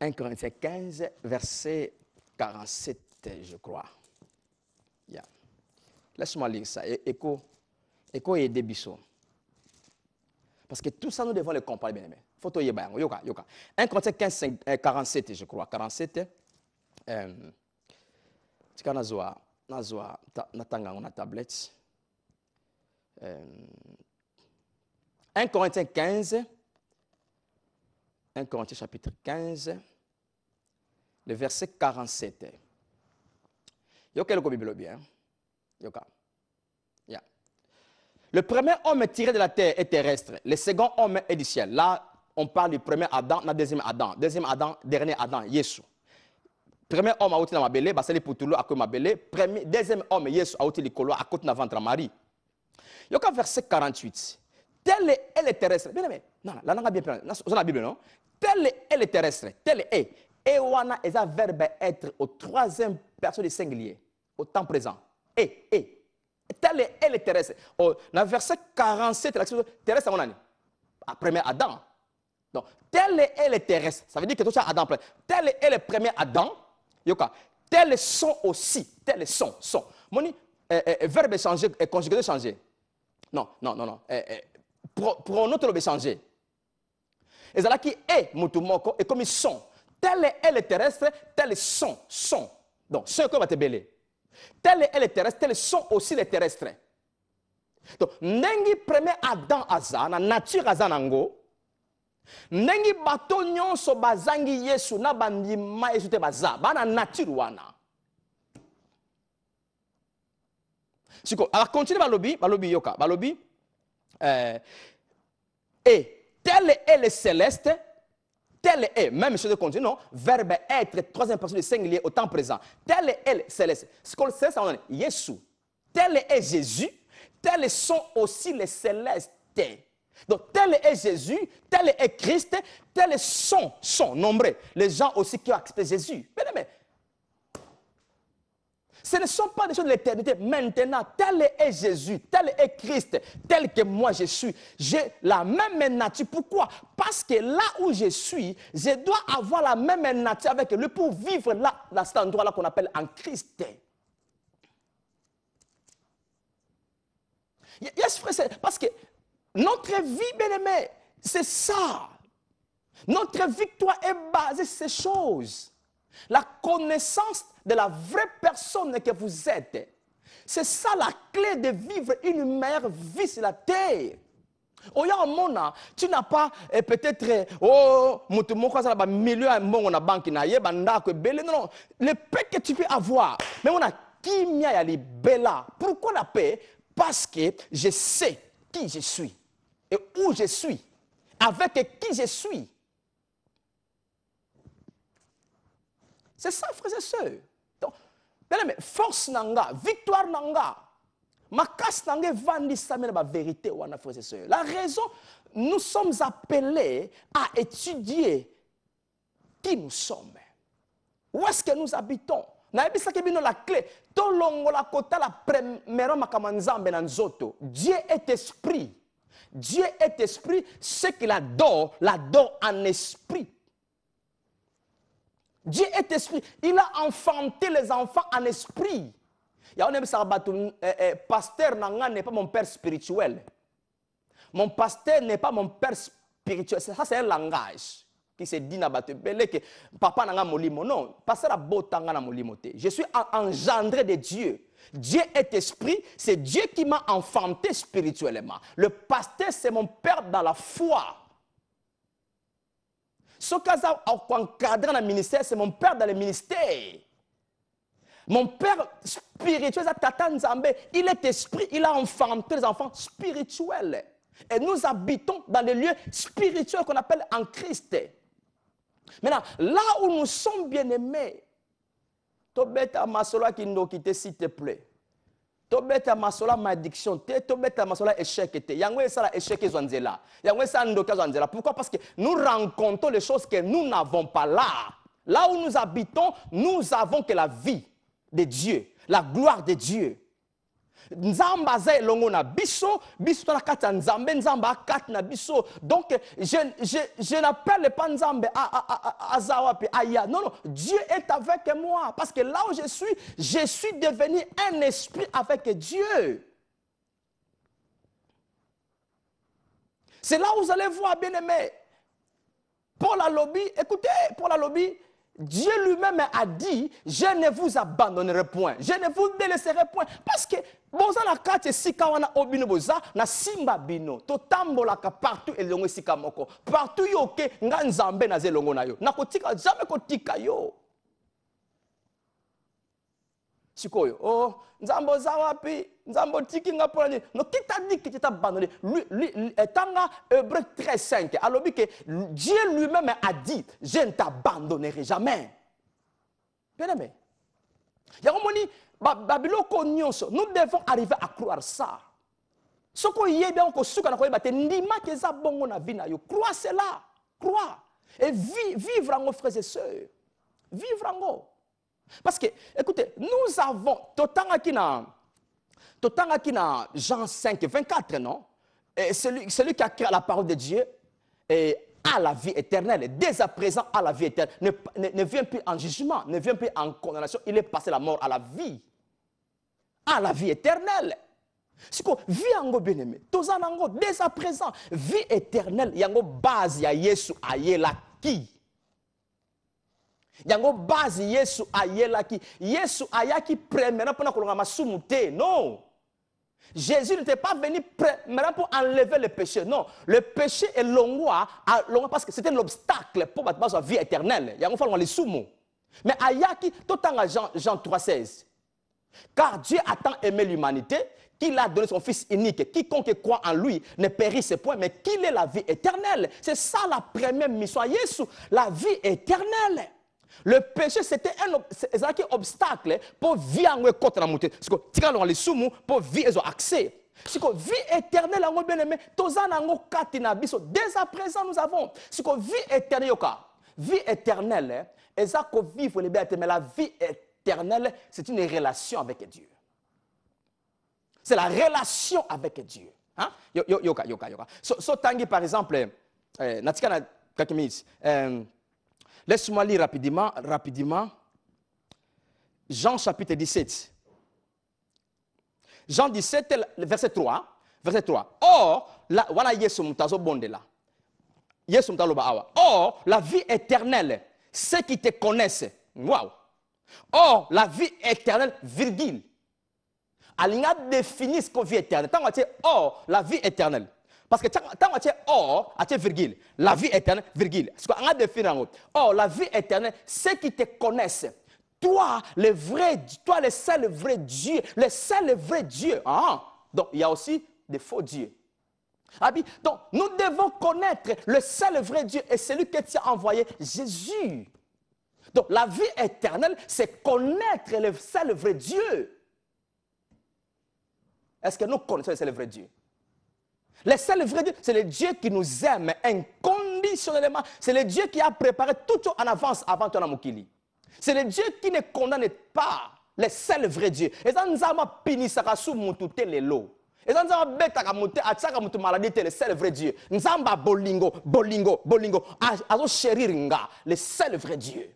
1 Corinthiens 15, verset 47, je crois. Yeah. Laisse-moi lire ça. Écho et Débisso. Parce que tout ça, nous devons le comprendre bien aimé. Photo yoka. 1 Corinthiens 15, 47, je crois. 47. Tu as na tablette. 1 Corinthiens 15. 1 Corinthiens chapitre 15, le verset 47. Yoka le Bible bien. Yoka. Yeah. Le premier homme tiré de la terre est terrestre. Le second homme est du ciel. Là, on parle du premier Adam, le deuxième Adam. Deuxième Adam, dernier Adam, Yesu. Premier homme a été dans ma belé, basali putulo à ma belé. Deuxième homme, Yesu a été likolo à côté de ventre Marie. Yoka verset 48. Tel est le terrestre. Bien aimé. Non, là, on a bien pris. Dans la Bible, non? Tel est le terrestre. Tel est. Et wana est un verbe être au troisième personne du singulier. Au temps présent. Et. Tel est le terrestre. Dans le verset 47, l'action terrestre, on a dit. Premier Adam. Donc, tel est le terrestre. Ça veut dire que tout ça, Adam. Tel est le premier Adam. Yoka. Tels sont aussi. Tels sont. Moni, verbe changer, conjugaison changer. Non. Pronom te changer. Et là qui est mutumoko et comme ils sont. Tel est le terrestre, tels sont. Donc, ce que va te belé. Tel est le terrestre, tels sont aussi les terrestres. Donc, nengi premier Adam aza, na nature aza nango. Nengi bato nyonso bazangi Yesu na bandima Yesu te baza, ba na nature wana. Siko, alors continue balobi yoka, balobi et tel est le céleste, tel est, même chose de continue, non, verbe être, troisième personne du singulier au temps présent. Tel est le céleste. Ce qu'on sait, c'est Yesu. Tel est Jésus, tels sont aussi les célestes. Donc, tel est Jésus, tel est Christ, tels sont nombreux. Les gens aussi qui ont accepté Jésus. Mais, ce ne sont pas des choses de l'éternité. Maintenant, tel est Jésus, tel est Christ, tel que moi je suis. J'ai la même nature. Pourquoi? Parce que là où je suis, je dois avoir la même nature avec lui pour vivre là, dans cet endroit-là qu'on appelle en Christ. Yes, frère, parce que notre vie, bien-aimé, c'est ça. Notre victoire est basée sur ces choses. La connaissance de la vraie personne que vous êtes. C'est ça la clé de vivre une meilleure vie sur la terre. Mona, tu n'as pas peut-être million à la banque non, le paix que tu peux avoir. Mais on a qui a bella. Pourquoi la paix? Parce que je sais qui je suis et où je suis, avec qui je suis. C'est ça, frères et sœurs. Donc, force nanga, victoire nanga, ma casse nanga vandi samena la vérité wana, frères et sœurs. La raison, nous sommes appelés à étudier qui nous sommes. Où est-ce que nous habitons? La clé. Dieu est esprit. Dieu est esprit. Ce qu'il adore, l'adore en esprit. Dieu est esprit. Il a enfanté les enfants en esprit. Pasteur n'est pas mon père spirituel. Mon pasteur n'est pas mon père spirituel. Ça, c'est un langage qui se dit que papa n'a pas molimo. Non, pasteur a botanga na molimo te. Je suis engendré de Dieu. Dieu est esprit, c'est Dieu qui m'a enfanté spirituellement. Le pasteur, c'est mon père dans la foi. Ce cas encadré dans le ministère, c'est mon père dans le ministère. Mon père spirituel, il est esprit, il a enfanté les enfants spirituels. Et nous habitons dans les lieux spirituels qu'on appelle en Christ. Maintenant, là où nous sommes bien-aimés, Tobeta masola qui nous quitte, s'il te plaît. Tobeta masola malédiction, tobeta masola échec. Yangwe ça échec zonzela. Yangwe ça ndoka zonzela. Pourquoi? Parce que nous rencontrons les choses que nous n'avons pas là. Là où nous habitons, nous avons que la vie de Dieu, la gloire de Dieu. Nzamba za elongo na biso, biso na kati nzambe, nzamba kati na biso. Donc je n'appelle pas nzambe azawa pe aya. Non, Dieu est avec moi parce que là où je suis devenu un esprit avec Dieu. C'est là où vous allez voir, bien-aimé. Paul a lobby, écoutez, Paul a lobby. Dieu lui-même a dit, je ne vous abandonnerai point, je ne vous délaisserai point. Parce que, boza la kate sika wana obino boza, na simba bino, to tambolaka partout elongo sika moko. Partout yoke, nga nzambe na zelongo na yo. Na kotika, jamais kotika yo. Sikoyo, oh, Nzambo Zawapi, Nzambo Tikinga Polani. Non, qui t'a dit que tu t'as abandonné? Lui, Tanga, Hébreu 13:5. Alors que Dieu lui-même a dit, je ne t'abandonnerai jamais. Bien aimé. Nous devons arriver à croire ça. Ce qu'on y est bien, crois cela. Crois. Et vivre en frères et sœurs. Vivre en haut. Parce que, écoutez, nous avons, Totanga Kina, Jean 5, 24, non? Et celui qui a créé la parole de Dieu a la vie éternelle. Dès à présent, a la vie éternelle. Ne vient plus en jugement, ne vient plus en condamnation. Il est passé la mort à la vie. À la vie éternelle. Si vous vie en bien aimé, dès à présent, vie éternelle, il y a une base, il y a Yesu ayelaki. Il y a une base, Yesu ayelaki. Yesu ayaki premièrement pour qu'on masumute. Non. Jésus n'était pas venu premièrement pour enlever le péché. Non. Le péché est longwa parce que c'était l'obstacle pour la vie éternelle. Il y a une fois les sumo. Mais ayaki, tout en Jean 3,16. Car Dieu a tant aimé l'humanité qu'il a donné son Fils unique. Quiconque croit en lui ne périsse point, mais qu'il ait la vie éternelle. C'est ça la première mission à Jésus, la vie éternelle. Le péché, c'était un obstacle pour vivre en côté de la montée. Parce que tu as les soumous pour vivre accès. Si que vie éternelle, on bien aimé, dès à présent nous avons. Si que vie éternelle, et ça que vivre les mais la vie éternelle, c'est une relation avec Dieu. C'est la relation avec Dieu. Hein? Yoka. So tangi par exemple, natika quelques minutes. Laisse-moi lire rapidement. Jean chapitre 17. Jean 17, verset 3. Or, voilà Yesu mutazo bondela. Yesu mutaloba awa. Or, la vie éternelle, ceux qui te connaissent. Waouh. Or, la vie éternelle, virgule. Alinga définit ce qu'on vie éternelle. Tant que or, la vie éternelle. Parce que tant que or, virgule. La vie éternelle, virgule. Ce qu'on a défini en haut. Or, la vie éternelle, ceux qui te connaissent. Toi, le seul vrai Dieu. Le seul vrai Dieu. Ah. Donc, il y a aussi des faux dieux. Donc, nous devons connaître le seul vrai Dieu et celui que tu as envoyé, Jésus. Donc, la vie éternelle, c'est connaître le seul vrai Dieu. Est-ce que nous connaissons le seul vrai Dieu? Le seul vrai Dieu, c'est le Dieu qui nous aime inconditionnellement. C'est le Dieu qui a préparé tout en avance avant ton amokili. C'est le Dieu qui ne condamne pas. Le seul vrai Dieu. Et ça nous a pini sakasu mutute lelo. Et ça nous a bêta kamute ataka mutu maladie le seul vrai Dieu. Nzamba bolingo. Azo sheriringa. Le seul vrai Dieu.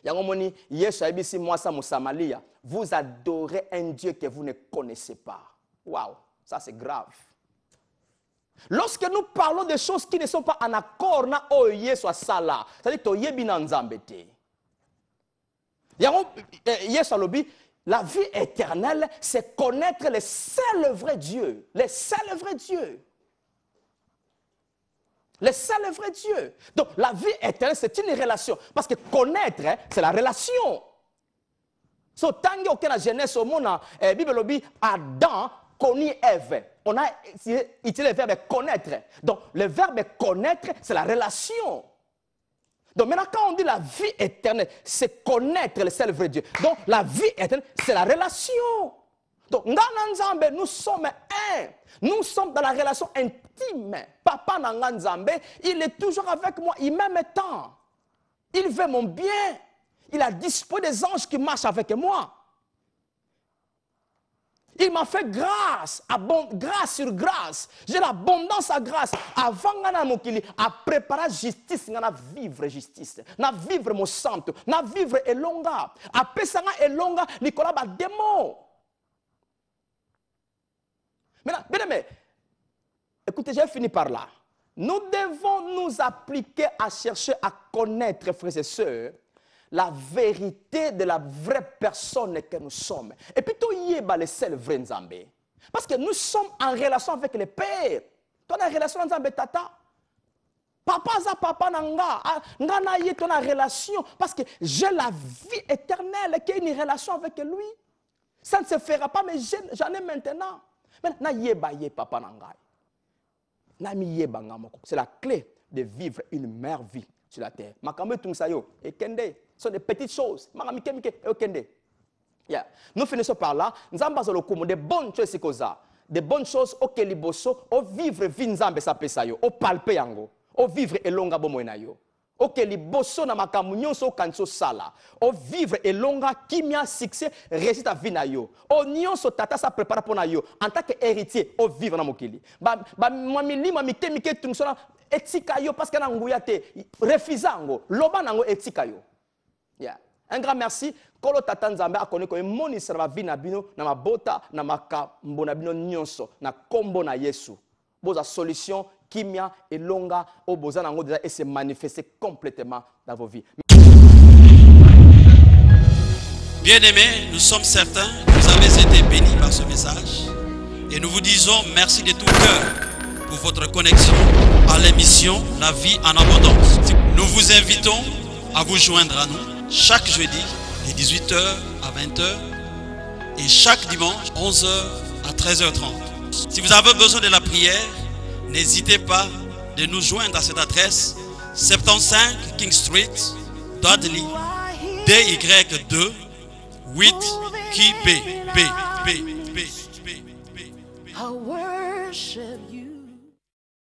Yangomoni, Yesu abisi mwasa musamalia. Vous adorez un Dieu que vous ne connaissez pas. Waouh, ça c'est grave. Lorsque nous parlons de choses qui ne sont pas en accord na o Yesu asala, c'est-à-dire to yebi na nzambete. Yesu alobi, la vie éternelle, c'est connaître le seul vrai Dieu. Le seul vrai Dieu. Le seul vrai Dieu. Donc, la vie éternelle, c'est une relation. Parce que connaître, c'est la relation. So, tant que la Genèse au monde, la Bible dit, Adam connaît Ève. On a utilisé le verbe connaître. Donc, le verbe connaître, c'est la relation. Donc, maintenant, quand on dit la vie éternelle, c'est connaître le seul vrai Dieu. Donc, la vie éternelle, c'est la relation. Donc, nous sommes un. Nous sommes dans la relation intime. Papa Nanganzambe, il est toujours avec moi. Il m'aime tant. Il veut mon bien. Il a disposé des anges qui marchent avec moi. Il m'a fait grâce, grâce sur grâce. J'ai l'abondance à grâce. Avant à préparer justice, à vivre justice, à vivre mon santo, à vivre elonga. Après ça, elonga, Nicolas a des mots. Maintenant, bien aimé, écoutez, j'ai fini par là. Nous devons nous appliquer à chercher à connaître, frères et sœurs, la vérité de la vraie personne que nous sommes. Et puis, tu y es le seul vrai Nzambé. Parce que nous sommes en relation avec le Père. Tu as une relation avec Nzambé Tata. Papa za papa nanga, nga na ye ton relation parce que j'ai la vie éternelle qui est une relation avec lui. Ça ne se fera pas mais j'en ai maintenant. Mais na yeba ye papa nanga. Na mi yeba nga moko. C'est la clé de vivre une meilleure vie sur la terre. Makambe tung sayo et kende sont des petites choses. Makami kemike e kende. Yeah. Nous finissons par là. Nzamba zo lokumo de bonnes choses sikoza. Des bonnes choses auxquelles liboso au vivre vinzambe sa pesa yo, au palper yango. O vivre elonga bomwena yo. Oke liboso na makamu nyonso kanso sala. O vivre elonga kimia succès réussite à vie na yo. O nyonso tata sa prépare pour na yo en tant que héritier o vivre na mokili. Ba mamili mamite mike tungsona etika yo parce que na nguya te refizango loba nango etika yo. Yeah. Un grand merci. Kolo tata nzambe akone ko monisa na vie na bino na mabota na makambo na bino nyonso na kombo na Yesu. Boza solution kimia et longa au besoin nango déjà et se manifester complètement dans vos vies. Bien-aimés, nous sommes certains que vous avez été bénis par ce message et nous vous disons merci de tout cœur pour votre connexion à l'émission La Vie en Abondance. Nous vous invitons à vous joindre à nous chaque jeudi de 18h à 20h et chaque dimanche 11h à 13h30. Si vous avez besoin de la prière, n'hésitez pas de nous joindre à cette adresse 75 King Street, Dudley, DY2 8 QB. I worship